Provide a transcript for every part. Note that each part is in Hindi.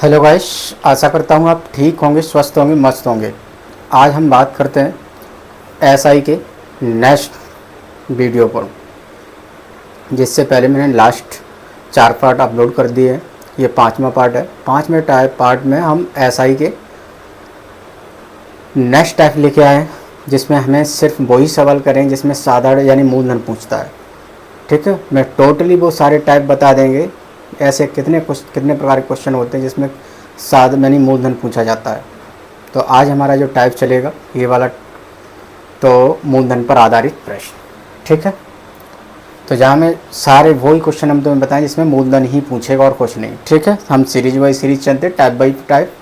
हेलो गाइस, आशा करता हूँ आप ठीक होंगे, स्वस्थ होंगे, मस्त होंगे। आज हम बात करते हैं एसआई के नेक्स्ट वीडियो पर। जिससे पहले मैंने लास्ट 4 पार्ट अपलोड कर दिए हैं। ये 5वां पार्ट है। 5वें पार्ट में हम एसआई के नेक्स्ट टाइप लेके आए हैं, जिसमें हमें सिर्फ वही सवाल करें जिसमें साधारण यानी मूलधन पूछता है। ठीक है, मैं टोटली वो सारे टाइप बता देंगे। ऐसे कितने प्रकार के क्वेश्चन होते हैं जिसमें यानी मूलधन पूछा जाता है। तो आज हमारा जो टाइप चलेगा ये वाला, तो मूलधन पर आधारित प्रश्न। ठीक है, तो जहाँ में सारे वही क्वेश्चन हम तुम्हें बताएं जिसमें मूलधन ही पूछेगा और कुछ नहीं। ठीक है, हम सीरीज बाई सीरीज चलते, टाइप बाई टाइप।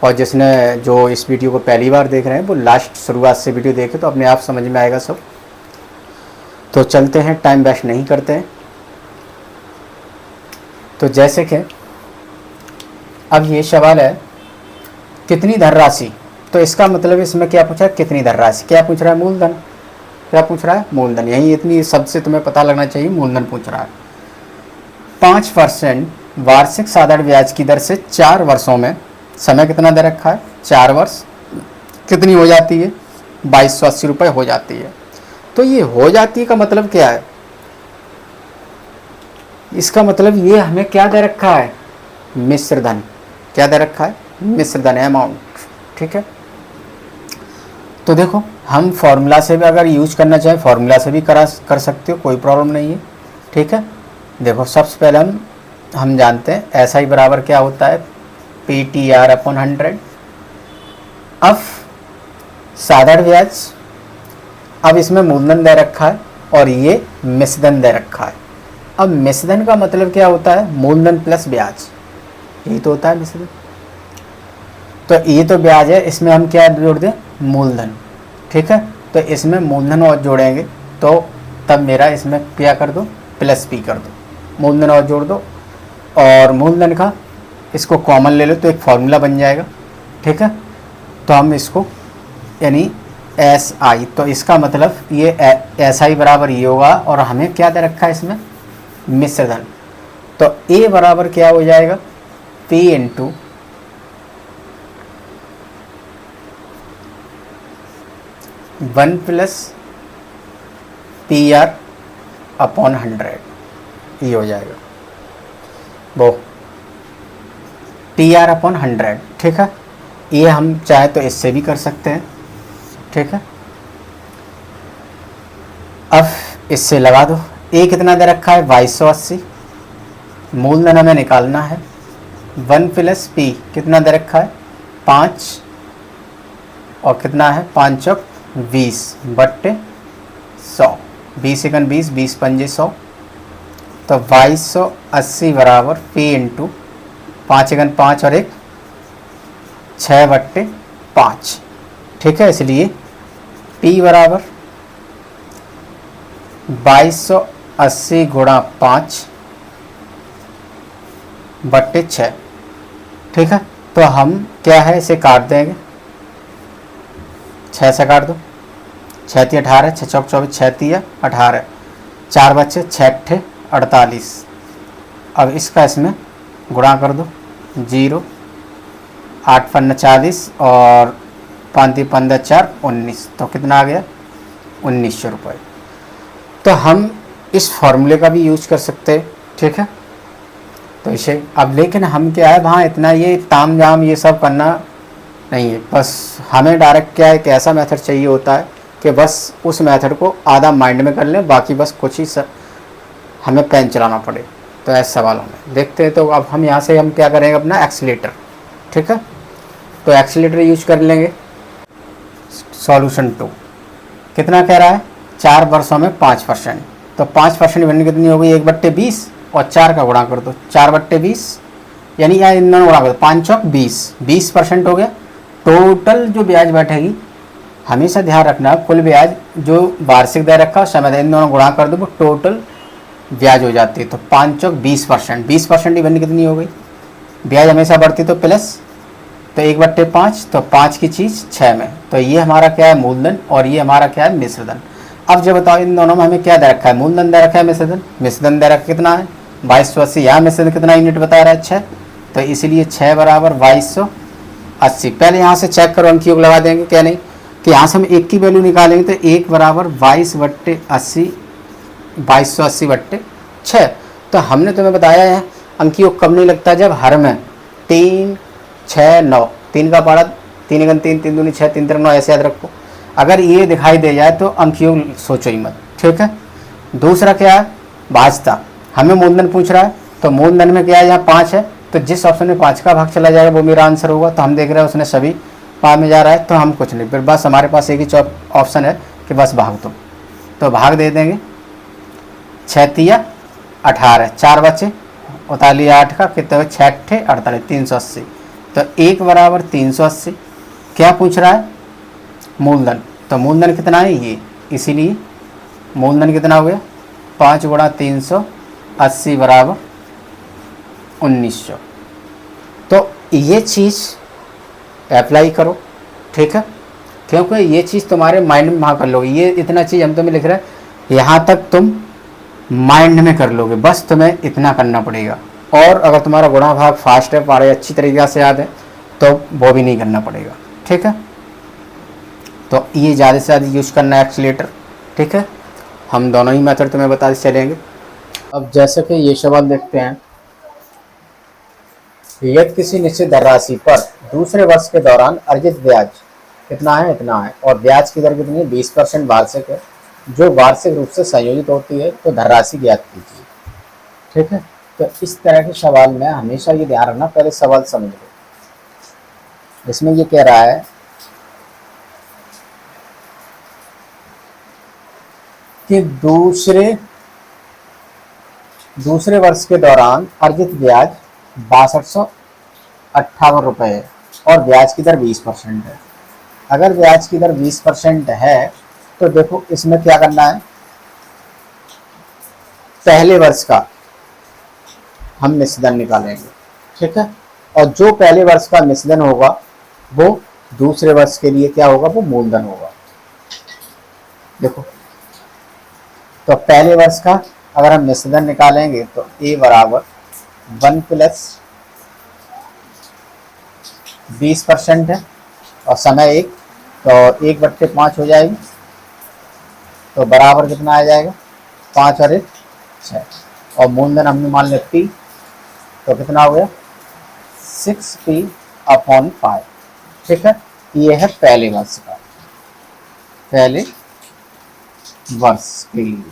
और जिसने जो इस वीडियो को पहली बार देख रहे हैं वो लास्ट शुरुआत से वीडियो देखे तो अपने आप समझ में आएगा सब। तो चलते हैं, टाइम वेस्ट नहीं करते हैं। तो जैसे कि अब ये सवाल है कितनी धनराशि, तो इसका मतलब इसमें क्या पूछा है, कितनी धनराशि। क्या पूछ रहा है, मूलधन। क्या पूछ रहा है, मूलधन। यही इतनी सबसे तुम्हें पता लगना चाहिए, मूलधन पूछ रहा है। 5% वार्षिक साधारण ब्याज की दर से 4 वर्षों में समय कितना दे रखा है, 4 वर्ष। कितनी हो जाती है, 2280 रुपये हो जाती है। तो ये हो जाती है का मतलब क्या है, इसका मतलब ये हमें क्या दे रखा है, मिश्र धन। क्या दे रखा है, मिश्र धन अमाउंट। ठीक है, तो देखो हम फॉर्मूला से भी अगर यूज करना चाहें फॉर्मूला से भी कर सकते हो, कोई प्रॉब्लम नहीं है। ठीक है, देखो सबसे पहले हम जानते हैं एस आई बराबर क्या होता है, PTR अपॉन 100। अब साधारण ब्याज, अब इसमें मूलधन दे रखा है और ये मिश्रधन दे रखा है। अब मिश्रधन का मतलब क्या होता है, मूलधन प्लस ब्याज, यही तो होता है मिश्रधन। तो ये तो ब्याज है, इसमें हम क्या जोड़ दें, मूलधन। ठीक है, तो इसमें मूलधन और जोड़ेंगे तो तब मेरा इसमें क्या कर दो, प्लस P कर दो। मूलधन और जोड़ दो और मूलधन का इसको कॉमन ले लो तो एक फॉर्मूला बन जाएगा। ठीक है, तो हम इसको यानी SI, तो इसका मतलब ये SI बराबर ये होगा और हमें क्या दे रखा है इसमें, मिश्रधन। तो A बराबर क्या हो जाएगा, P into 1 plus PR upon 100, ये हो जाएगा वो PR अपॉन 100। ठीक है, ये हम चाहे तो इससे भी कर सकते हैं। ठीक है, अब इससे लगा दो, ए कितना दे रखा है, 2280। मूलधन हमें निकालना है, 1 प्लस P कितना दे रखा है, 5, और कितना है 5 चौक 20 बट्टे 100, 20 एकन 20, 20 पंजे 100। तो 2280 बराबर P इंटू 5 एकन 5 और 1 6 बट्टे 5। ठीक है, इसलिए P बराबर 2280 गुणा 5 बट्टे 6। ठीक है, तो हम क्या है इसे काट देंगे, 6 से काट दो, 6 × 18, 6 चौक 24, 6 × 18, 4 बच्चे 6 × 48। अब इसका इसमें गुणा कर दो, 0, 8 पन्ना 40 और 5 15 4 19, तो कितना आ गया, 1900 रुपये। तो हम इस फॉर्मूले का भी यूज कर सकते हैं। ठीक है, तो इसे अब लेकिन हम क्या है वहाँ इतना ये ताम झाम ये सब करना नहीं है, बस हमें डायरेक्ट क्या है, एक ऐसा मेथड चाहिए होता है कि बस उस मेथड को आधा माइंड में कर लें, बाकी बस कुछ ही हमें पेन चलाना पड़े। तो ऐसे सवालों में देखते हैं। तो अब हम यहाँ से हम क्या करेंगे, अपना एक्सीलेटर। ठीक है, तो एक्सीलेटर यूज कर लेंगे। सॉल्यूशन 2 कितना कह रहा है, 4 वर्षों में 5%। तो 5% बनने कितनी होगी, 1/20 और 4 का गुणा कर दो, 4/20 यानी या इन दोनों गुणा कर दो, 5 चौक 20, 20% हो गया। टोटल जो ब्याज बैठेगी, हमेशा ध्यान रखना कुल ब्याज जो वार्षिक दे रखा समय, इन दोनों गुणा कर दो वो टोटल ब्याज हो जाती है। तो 5 चौक 20%, 20% ही बनने कितनी हो गई, ब्याज हमेशा बढ़ती तो प्लस, तो 1/5, तो 5 की चीज़ 6 में। तो ये हमारा क्या है, मूलधन, और ये हमारा क्या है, मिश्रधन। अब जब बताओ इन दोनों में हमें क्या दे रखा है, मूलधन दे रखा है, मिश्रधन। मिश्रधन दे रखा कितना है, 2280। यहाँ मिश्रधन कितना यूनिट बता रहा है, 6। तो इसलिए 6 बराबर 2280। पहले यहाँ से चेक करो, अंक योग लगा देंगे क्या नहीं, कि यहाँ से हम 1 की वैल्यू निकालेंगे तो 1 बराबर 22/80, 2280/6। तो हमने तुम्हें बताया है अंक योग कब नहीं लगता, जब हर में 3 6 9, 3 का पारा 3 × 3 3 दूनी 6 3 3 9 ऐसे याद रखो। अगर ये दिखाई दे जाए तो अंक योग सोचो ही मत, ठीक है। दूसरा क्या है, भाजता, हमें मूलधन पूछ रहा है, तो मूलधन में क्या है, यहाँ 5 है, तो जिस ऑप्शन में 5 का भाग चला जाएगा वो मेरा आंसर होगा। तो हम देख रहे हैं उसने सभी 5 में जा रहा है, तो हम कुछ नहीं, फिर बस हमारे पास एक ही ऑप्शन है कि बस भाग दो, तो भाग दे देंगे। 6 तिया 18, 4 बचे 48, 8 का कितने हुए 6 × 8 = 48, 380। तो 1 बराबर 380। क्या पूछ रहा है, मूलधन, तो मूलधन कितना है ये, इसीलिए मूलधन कितना हो गया 5 × 380 बराबर 1900। तो ये चीज़ अप्लाई करो, ठीक है, क्योंकि ये चीज़ तुम्हारे माइंड में वहाँ कर लोगे। ये इतना चीज़ हम तुम्हें लिख रहे हैं, यहाँ तक तुम माइंड में कर लोगे, बस तुम्हें इतना करना पड़ेगा। और अगर तुम्हारा गुणा भाग फास्ट है, पारे अच्छी तरीक़े से याद है, तो वो भी नहीं करना पड़ेगा, ठीक है। तो ये ज़्यादा से ज़्यादा यूज़ करना है एक्सीलेटर, ठीक है। हम दोनों ही मेथड तुम्हें बताते चलेंगे। अब जैसे कि ये सवाल देखते हैं, यदि किसी निश्चित धनराशि पर दूसरे वर्ष के दौरान अर्जित ब्याज कितना है, इतना है, और ब्याज की दर कितनी है 20% वार्षिक है, जो वार्षिक रूप से संयोजित होती है, तो धनराशि ज्ञात कीजिए, ठीक है। तो इस तरह के सवाल में हमेशा ये ध्यान रखना, पहले सवाल समझ लो। इसमें ये कह रहा है कि दूसरे वर्ष के दौरान अर्जित ब्याज 6258 रुपये है और ब्याज की दर 20% है। अगर ब्याज की दर 20% है तो देखो इसमें क्या करना है, पहले वर्ष का हम मिश्रधन निकालेंगे, ठीक है, और जो पहले वर्ष का मिश्रधन होगा वो दूसरे वर्ष के लिए क्या होगा, वो मूलधन होगा। देखो, तो पहले वर्ष का अगर हम मिश्रधन निकालेंगे तो a बराबर 1 + 20% है और समय 1, तो 1/5 हो जाएगी, तो बराबर कितना आ जाएगा 5 और 1 6, और मूलधन हमने मान लिया P, तो कितना हो गया 6P/5, ठीक है। ये है पहले वर्ष का, पहले वर्ष के लिए।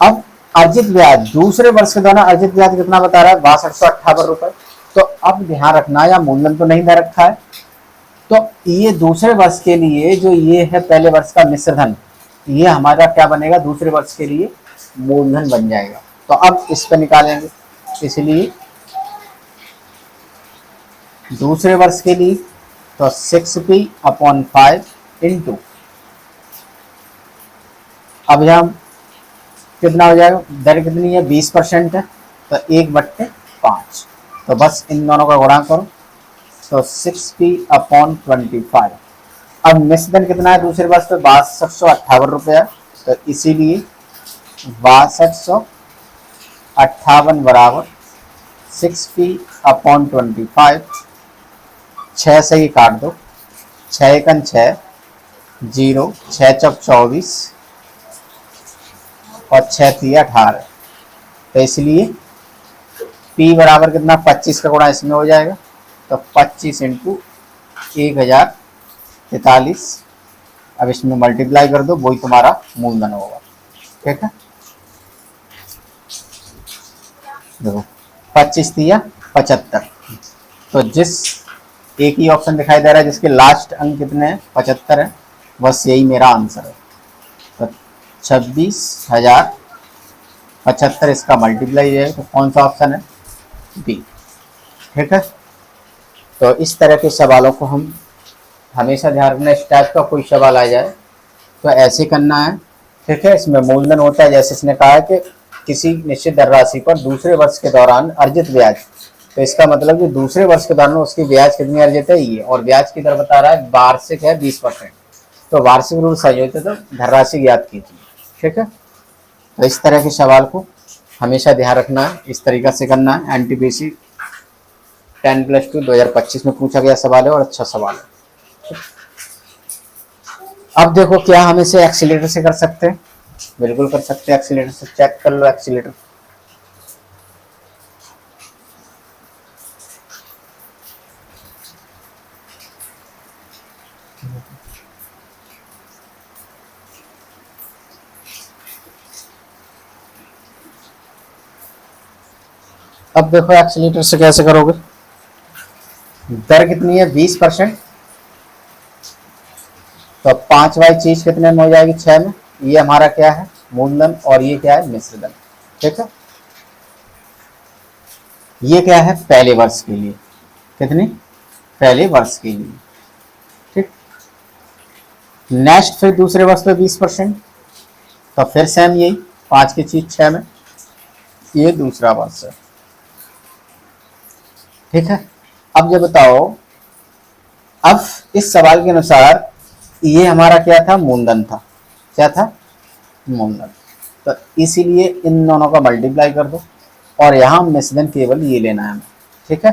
अब अर्जित ब्याज दूसरे वर्ष के दौरान अर्जित ब्याज कितना बता रहा है 6258 रुपए। तो अब ध्यान रखना, या मूलधन तो नहीं दे रखा है, तो ये दूसरे वर्ष के लिए जो ये है पहले वर्ष का मिश्रधन, ये हमारा क्या बनेगा दूसरे वर्ष के लिए मूलधन बन जाएगा। तो अब इस पर निकालेंगे, इसलिए दूसरे वर्ष के लिए तो 6P/5 इंटू, अब यहाँ कितना हो जाएगा, दर कितनी है 20% है, तो 1/5, तो बस इन दोनों का गुणा करो, तो 6P/25। अब मिश्रधन कितना है दूसरे वर्ष पे 6258 रुपया, तो इसीलिए 6258 बराबर 6P/25। 6 से ही काट दो, 6 × 6 0, 6 × 24 और 6 × 3 18, तो इसलिए P बराबर कितना 25 का गुणा इसमें हो जाएगा, तो 25 × 1043। अब इसमें मल्टीप्लाई कर दो, वही तुम्हारा मूलधन होगा, ठीक है। देखो 25 × 75, तो जिस एक ही ऑप्शन दिखाई दे रहा है जिसके लास्ट अंक कितने हैं 75 है, बस यही मेरा आंसर है। तो 26,075 इसका मल्टीप्लाई है, तो कौन सा ऑप्शन है बी, ठीक है। तो इस तरह के सवालों को हम हमेशा ध्यान रखना, इस टाइप का कोई सवाल आ जाए तो ऐसे करना है, ठीक है। इसमें मूलधन होता है, जैसे इसने कहा है कि किसी निश्चित धनराशि पर दूसरे वर्ष के दौरान अर्जित ब्याज, तो इसका मतलब कि दूसरे वर्ष के दौरान उसकी ब्याज कितनी अर्जित है ये, और ब्याज की दर बता रहा है वार्षिक है 20%, तो वार्षिक रूप संयोजित है, तो धनराशि ज्ञात कीजिए, ठीक है। तो इस तरह के सवाल को हमेशा ध्यान रखना है, इस तरीक़ा से करना है। एनटीपीसी 10+2 2025 में पूछा गया सवाल है और अच्छा सवाल है। अब देखो क्या हम इसे एक्सीलेटर से कर सकते हैं, बिल्कुल कर सकते हैं एक्सीलेटर से। चेक कर लो एक्सीलेटर। अब देखो एक्सीलेटर से कैसे करोगे। दर कितनी है 20%, तो 5 वाई चीज कितने में हो जाएगी 6 में। ये हमारा क्या है मूलधन और ये क्या है मिश्रधन, ठीक है। ये क्या है पहले वर्ष के लिए, कितनी पहले वर्ष के लिए, ठीक। नेक्स्ट फिर दूसरे वर्ष पे 20%, तो फिर सेम यही 5 की चीज 6 में, ये दूसरा वर्ष है, ठीक है। अब ये बताओ, अब इस सवाल के अनुसार ये हमारा क्या था मूलधन था, क्या था मूलधन, तो इसीलिए इन दोनों का मल्टीप्लाई कर दो और यहाँ मिश्रधन केवल ये लेना है हमें, ठीक है।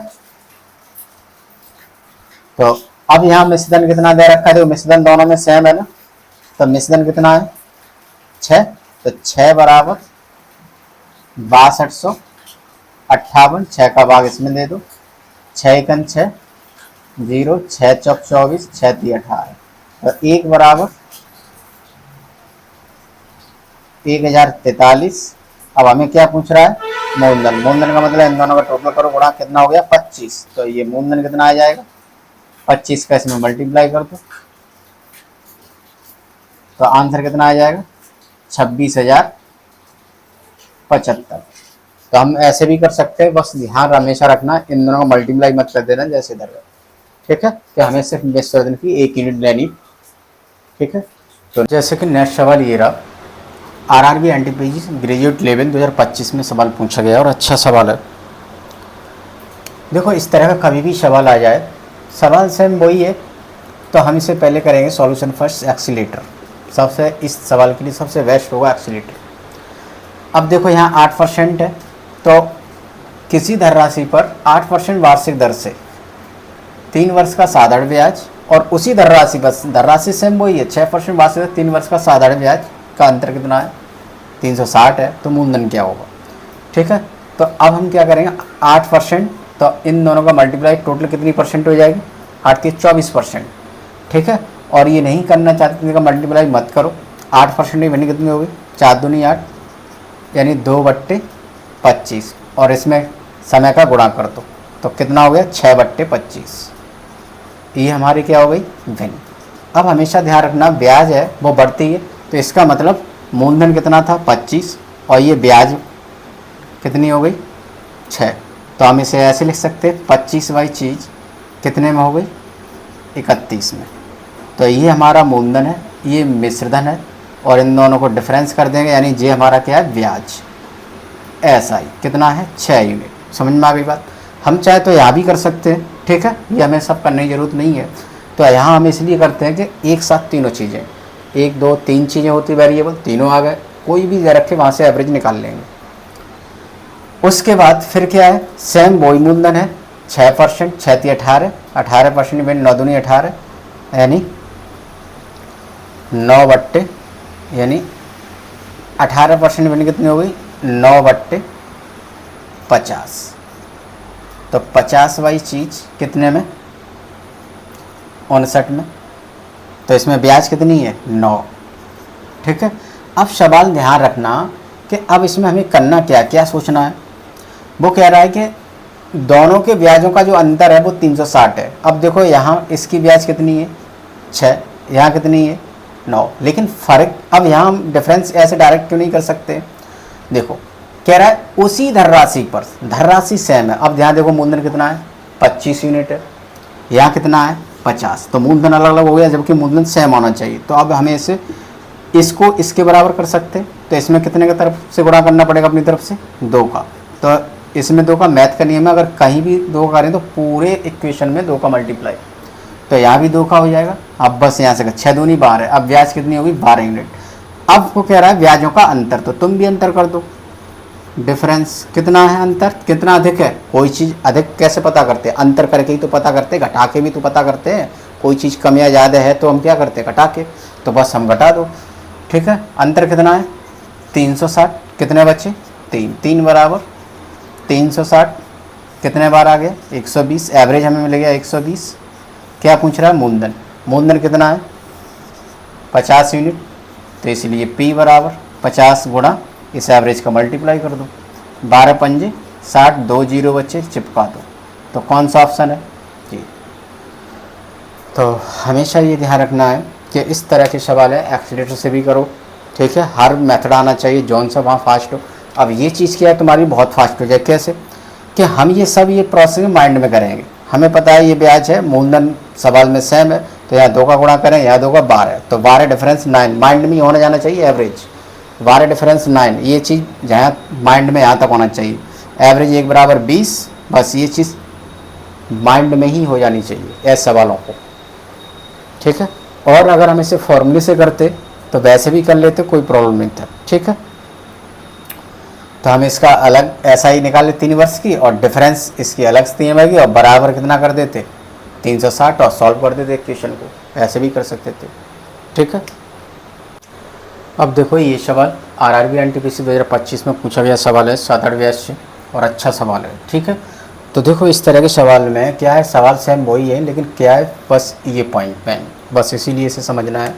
तो अब यहाँ मिश्रधन कितना दे रखा है, देखो मिश्रधन दोनों में सेम है ना, तो मिश्रधन कितना है 6, तो 6 बराबर 6258, 6 का भाग इसमें दे दो, 6 एकम 6 0, 6 चौक 24, 6 ती 18, तो 1 बराबर 1043। अब हमें क्या पूछ रहा है मूलधन, मूलधन का मतलब इन दोनों का टोटल करो, गुणा कितना हो गया 25, तो ये मूलधन कितना आ जाएगा 25 का इसमें मल्टीप्लाई कर दो, तो आंसर कितना आ जाएगा 26,075। तो हम ऐसे भी कर सकते हैं, बस ध्यान हमेशा रखना इन दोनों का मल्टीप्लाई मत कर देना जैसे इधर, ठीक है, कि हमें सिर्फ मिश्रधन की 1 यूनिट लेनी, ठीक है। तो जैसे कि नेक्स्ट सवाल ये रहा, आरआरबी एनटीपीसी ग्रेजुएट लेवल 2025 में सवाल पूछा गया और अच्छा सवाल है। देखो इस तरह का कभी भी सवाल आ जाए, सवाल सेम वही है, तो हम इसे पहले करेंगे सॉल्यूशन फर्स्ट एक्सीलेटर, सबसे इस सवाल के लिए सबसे बेस्ट होगा एक्सीलेटर। अब देखो यहाँ 8% है, तो किसी धनराशि पर 8% वार्षिक दर से 3 वर्ष का साधारण ब्याज, और उसी धनराशि पर धनराशि सेम वही है 6% वार्षिक दर 3 वर्ष का साधारण ब्याज का अंतर कितना है 360 है, तो मूलधन क्या होगा, ठीक है। तो अब हम क्या करेंगे 8%, तो इन दोनों का मल्टीप्लाई टोटल कितनी परसेंट हो जाएगी 8 की 24%, ठीक है। और ये नहीं करना चाहते तो इनका मल्टीप्लाई मत करो, 8% की बनी कितनी होगी 4 दूनी 8, यानी 2/25, और इसमें समय का गुणा कर दो, तो कितना हो गया 6/25, ये हमारी क्या हो गई धन। अब हमेशा ध्यान रखना ब्याज है वो बढ़ती है, तो इसका मतलब मूलधन कितना था 25 और ये ब्याज कितनी हो गई 6, तो हम इसे ऐसे लिख सकते हैं 25 वाई चीज़ कितने में हो गई 31 में, तो ये हमारा मूलधन है, ये मिश्रधन है, और इन दोनों को डिफरेंस कर देंगे, यानी ये हमारा क्या है ब्याज, ऐसा ही कितना है 6 यूनिट। समझ में आ गई बात। हम चाहे तो यहाँ भी कर सकते हैं, ठीक है, ये हमें सब करने की ज़रूरत नहीं है, तो यहाँ हम इसलिए करते हैं कि एक साथ तीनों चीज़ें, 1 2 3 चीज़ें होती वेरिएबल, तीनों आ गए, कोई भी दे रखे वहाँ से एवरेज निकाल लेंगे। उसके बाद फिर क्या है सेम वही मूलधन है 6%, 6 ती 18, 18% में 9 दूनी 18, यानी 9 यानी 18% में कितनी हो गई 9/50, तो 50 वाई चीज़ कितने में 59 में, तो इसमें ब्याज कितनी है 9, ठीक है। अब सवाल ध्यान रखना कि अब इसमें हमें करना क्या क्या सोचना है। वो कह रहा है कि दोनों के ब्याजों का जो अंतर है वो 360 है। अब देखो यहाँ इसकी ब्याज कितनी है 6, यहाँ कितनी है 9, लेकिन फ़र्क अब यहाँ हम डिफरेंस ऐसे डायरेक्ट क्यों नहीं कर सकते। देखो कह रहा है उसी धनराशि पर, धनराशि सेम है। अब ध्यान देखो मूलधन कितना है 25 यूनिट है, यहाँ कितना है 50, तो मूलधन अलग अलग हो गया जबकि मूलधन सेम होना चाहिए। तो अब हमें इसको इसके बराबर कर सकते हैं, तो इसमें कितने का तरफ से गुणा करना पड़ेगा अपनी तरफ से 2 का, तो इसमें 2 का मैथ का नियम है, अगर कहीं भी 2 करें तो पूरे इक्वेशन में 2 का मल्टीप्लाई, तो यहाँ भी 2 का हो जाएगा। अब बस यहाँ से 6 दूनी 12, अब ब्याज कितनी होगी 12 यूनिट। अब वो कह रहा है ब्याजों का अंतर, तो तुम भी अंतर कर दो, डिफरेंस कितना है, अंतर कितना अधिक है। कोई चीज़ अधिक कैसे पता करते हैं, अंतर करके ही तो पता करते हैं, घटा के भी तो पता करते हैं। कोई चीज़ कम या ज़्यादा है तो हम क्या करते हैं, घटा के। तो बस हम घटा दो, ठीक है। अंतर कितना है 360, कितने बच्चे 3, 3 बराबर 360 कितने बार आ गया 120, एवरेज हमें मिल गया 120। क्या पूछ रहा है, मूलधन, मूलधन कितना है 50 यूनिट, तो इसलिए P बराबर 50 गुणा इस एवरेज का मल्टीप्लाई कर दो, 12 पंजे 60, 2 जीरो बच्चे चिपका दो। तो कौन सा ऑप्शन है जी। तो हमेशा ये ध्यान रखना है कि इस तरह के सवाल है एक्सीलेटर से भी करो, ठीक है। हर मेथड आना चाहिए जौन सा वहाँ फास्ट हो। अब ये चीज़ क्या है तुम्हारी बहुत फास्ट हो जाए, कैसे कि हम ये सब ये प्रोसेस माइंड में करेंगे। हमें पता है ये ब्याज है, मूलधन सवाल में सेम है, तो यहाँ 2 का गुणा करें, यहाँ 2 का 12, तो 12 डिफरेंस 9, माइंड में होने जाना चाहिए एवरेज, 12 डिफरेंस 9, ये चीज़ जहाँ माइंड में यहाँ तक होना चाहिए। एवरेज 1 बराबर 20, बस ये चीज़ माइंड में ही हो जानी चाहिए ऐसे सवालों को, ठीक है। और अगर हम इसे फॉर्मूले से करते तो वैसे भी कर लेते, कोई प्रॉब्लम नहीं था, ठीक है। तो हम इसका अलग ऐसा ही निकाल लेते 3 वर्ष की, और डिफरेंस इसकी अलग से 3 आएगी, और बराबर कितना कर देते 360, और सॉल्व कर देते क्वेश्चन को, ऐसे भी कर सकते थे, ठीक है। अब देखो ये सवाल आरआरबी एनटीपीसी 2025 में पूछा गया सवाल है, 7-8 ब्याज से, और अच्छा सवाल है, ठीक है। तो देखो इस तरह के सवाल में क्या है, सवाल सेम वही है, लेकिन क्या है बस ये पॉइंट में, बस इसीलिए इसे समझना है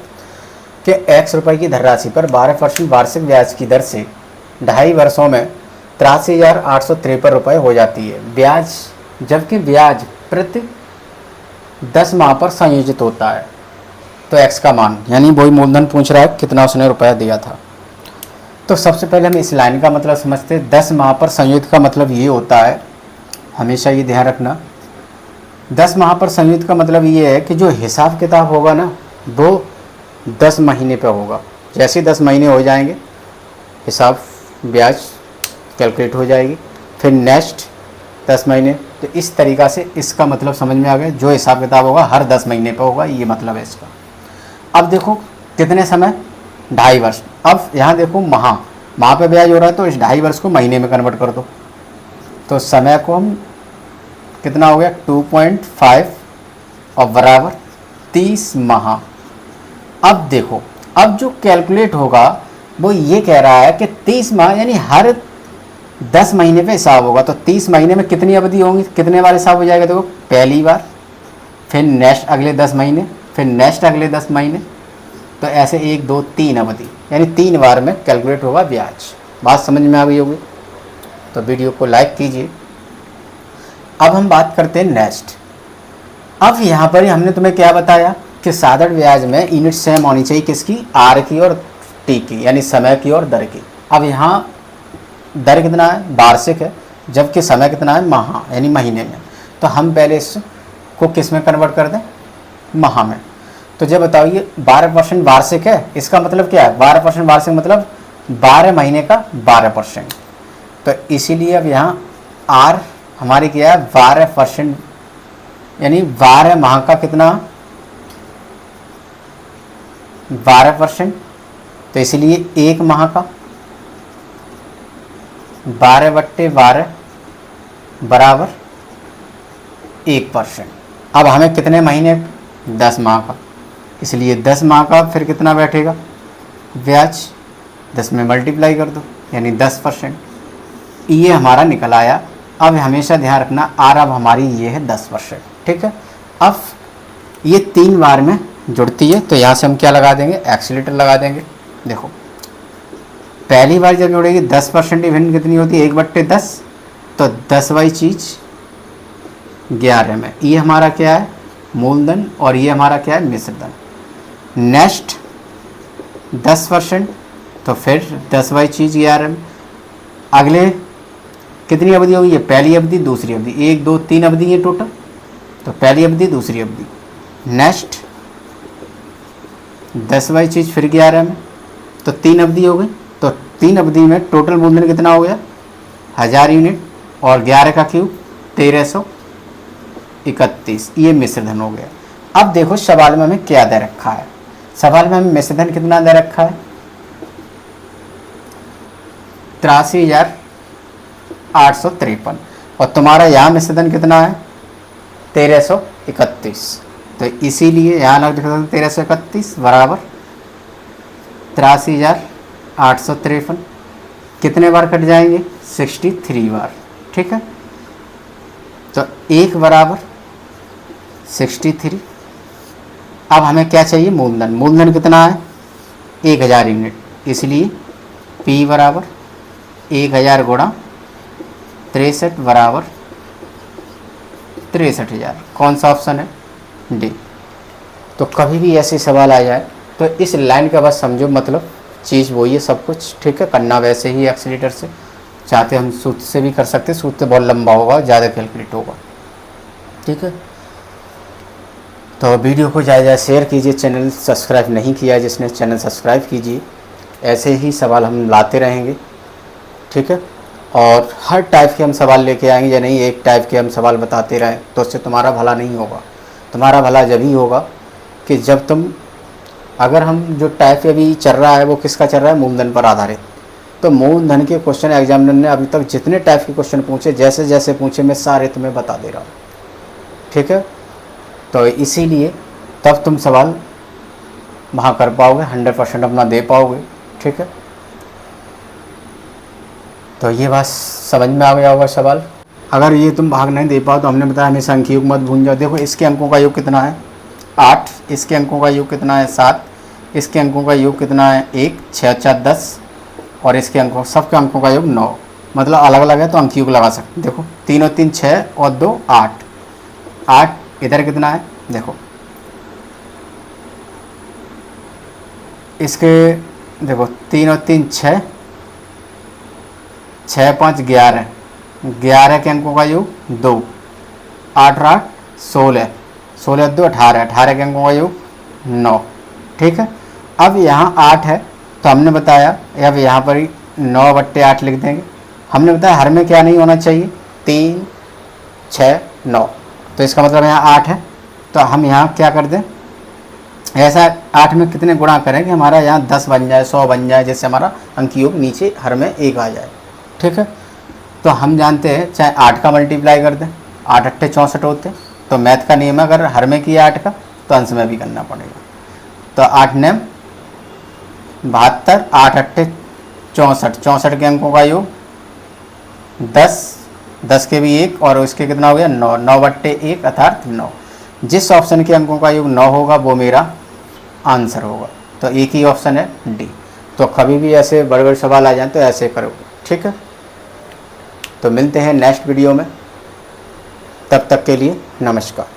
कि X रुपये की धनराशि पर 12% वार्षिक ब्याज की दर से 2.5 वर्षों में 83,853 रुपये हो जाती है ब्याज, जबकि ब्याज प्रति 10 माह पर संयोजित होता है। तो X का मान, यानी वही मूलधन पूछ रहा है कितना उसने रुपया दिया था। तो सबसे पहले हम इस लाइन का मतलब समझते हैं। 10 माह पर संयोजित का मतलब ये होता है, हमेशा ये ध्यान रखना, 10 माह पर संयुक्त का मतलब ये है कि जो हिसाब किताब होगा ना वो 10 महीने पे होगा। जैसे 10 महीने हो जाएंगे हिसाब ब्याज कैलकुलेट हो जाएगी, फिर नेक्स्ट 10 महीने। तो इस तरीक़ा से इसका मतलब समझ में आ गया, जो हिसाब किताब होगा हर 10 महीने पे होगा, ये मतलब है इसका। अब देखो कितने समय, 2.5 वर्ष। अब यहाँ देखो माह पे ब्याज हो रहा है, तो इस 2.5 वर्ष को महीने में कन्वर्ट कर दो, तो समय को हम कितना हो गया 2.5 और बराबर 30 माह। अब देखो अब जो कैलकुलेट होगा वो ये कह रहा है कि 30 माह यानी हर 10 महीने पे हिसाब होगा। तो 30 महीने में कितनी अवधि होंगी, कितने बार हिसाब हो जाएगा, देखो पहली बार, फिर नेक्स्ट अगले 10 महीने, फिर नेक्स्ट अगले 10 महीने, तो ऐसे 1 2 3 अवधि, यानी 3 बार में कैलकुलेट होगा ब्याज। बात समझ में आ गई होगी, तो वीडियो को लाइक कीजिए। अब हम बात करते हैं नेक्स्ट। अब यहाँ पर ही हमने तुम्हें क्या बताया कि साधारण ब्याज में यूनिट सेम होनी चाहिए, किसकी, आर की और टी की, यानी समय की और दर की। अब यहाँ दर कितना है, वार्षिक है, जबकि समय कितना है, माह यानी महीने में। तो हम पहले इसको किस में कन्वर्ट कर दें, माह में। तो जब बताओ ये 12% वार्षिक है, इसका मतलब क्या है, 12% वार्षिक मतलब 12 महीने का 12%। तो इसीलिए अब यहाँ आर हमारी क्या है 12%, यानी 12 माह का कितना 12%। तो इसीलिए 1 माह का 12/12 बराबर 1%। अब हमें कितने महीने, 10 माह का, इसलिए 10 माह का फिर कितना बैठेगा ब्याज, 10 में मल्टीप्लाई कर दो, यानी 10%। ये हमारा निकल आया। अब हमेशा ध्यान रखना आर अब हमारी ये है 10%, ठीक है। अब ये 3 बार में जुड़ती है, तो यहाँ से हम क्या लगा देंगे, एक्सीलेटर लगा देंगे। देखो पहली बार जब जुड़ेगी 10% इवेंट कितनी होती है, 1/10, तो 10वां चीज़ 11 में। ये हमारा क्या है मूलधन, और ये हमारा क्या है मिश्रधन। नेक्स्ट 10%, तो फिर 10वां चीज़ 11 में। अगले कितनी अवधि होगी, ये पहली अवधि दूसरी अवधि, 1 2 3 अवधि है टोटल, तो पहली अवधि दूसरी अवधि। नेक्स्ट 10वां चीज़ फिर 11 में, तो 3 अवधि हो गई। तो 3 अवधि में टोटल मूलधन कितना हो गया 1000 यूनिट, और 11 का क्यूब 1331, ये मिश्रधन हो गया। अब देखो सवाल में हमें क्या दे रखा है, सवाल में हमें मिश्रधन कितना दे रखा है 83,000 853 और तुम्हारा यहाँ में सदन कितना है 1331। तो इसीलिए यहाँ लग 1331 बराबर 83,853। कितने बार कट जाएंगे 63 बार। ठीक है, तो 1 बराबर 63। अब हमें क्या चाहिए मूलधन। मूलधन कितना है 1000 यूनिट, इसलिए P बराबर 1000 गुणा 63 बराबर 63,000। कौन सा ऑप्शन है डी। तो कभी भी ऐसे सवाल आ जाए तो इस लाइन का बस समझो, मतलब चीज़ वही है सब कुछ। ठीक है, करना वैसे ही एक्सीलेटर से, चाहते हम सूत्र से भी कर सकते, सूत्र बहुत लंबा होगा, ज़्यादा कैलकुलेट होगा। ठीक है, तो वीडियो को ज़्यादा शेयर कीजिए, चैनल सब्सक्राइब नहीं किया है जिसने चैनल सब्सक्राइब कीजिए। ऐसे ही सवाल हम लाते रहेंगे। ठीक है, और हर टाइप के हम सवाल लेके आएंगे, या नहीं एक टाइप के हम सवाल बताते रहें तो उससे तुम्हारा भला नहीं होगा। तुम्हारा भला जब ही होगा कि जब तुम, अगर हम जो टाइप अभी चल रहा है वो किसका चल रहा है मूलधन पर आधारित। तो मूलधन के क्वेश्चन एग्जामिनर ने अभी तक जितने टाइप के क्वेश्चन पूछे, जैसे जैसे पूछे, मैं सारे तुम्हें बता दे रहा हूँ। ठीक है, तो इसीलिए तब तुम सवाल वहाँ कर पाओगे, 100% अपना दे पाओगे। ठीक है, तो ये बात समझ में आ गया होगा सवाल। अगर ये तुम भाग नहीं दे पाओ तो हमने बताया हमेशा अंक योग मत भूल जाओ। देखो इसके अंकों का योग कितना है 8, इसके अंकों का योग कितना है 7, इसके अंकों का योग कितना है 1, 6, 4, 10 और इसके अंकों, सबके अंकों का योग 9। मतलब अलग अलग है तो अंक योग लगा सकते। देखो 3 और 3 6 और 2 8, 8 इधर कितना है देखो, इसके देखो 3 और 3 6, 6 5 11, 11 के अंकों का योग 2, 8 और 8 16, 16 2 18, 18 के अंकों का योग 9। ठीक है, अब यहाँ 8 है तो हमने बताया, अब यहाँ पर ही 9/8 लिख देंगे। हमने बताया हर में क्या नहीं होना चाहिए 3 6 9, तो इसका मतलब यहाँ 8 है। तो हम यहाँ क्या कर दें, ऐसा 8 में कितने गुणा करें कि हमारा यहाँ 10 बन जाए, 100 बन जाए, जैसे हमारा अंक योग नीचे हर में 1 आ जाए। ठीक है, तो हम जानते हैं चाहे 8 का मल्टीप्लाई कर दें, 8 8 64 होते, तो मैथ का नियम है अगर हर में किया 8 का तो अंश में भी करना पड़ेगा। तो 8 9 72, 8 8 64, 64 के अंकों का योग 10, 10 के भी 1 और उसके कितना हो गया 9, 9/1 अर्थात 9। जिस ऑप्शन के अंकों का योग 9 होगा वो मेरा आंसर होगा। तो एक ही ऑप्शन है डी। तो कभी भी ऐसे बड़े बड़े सवाल आ जाए तो ऐसे करोगे। ठीक है, तो मिलते हैं नेक्स्ट वीडियो में, तब तक के लिए नमस्कार।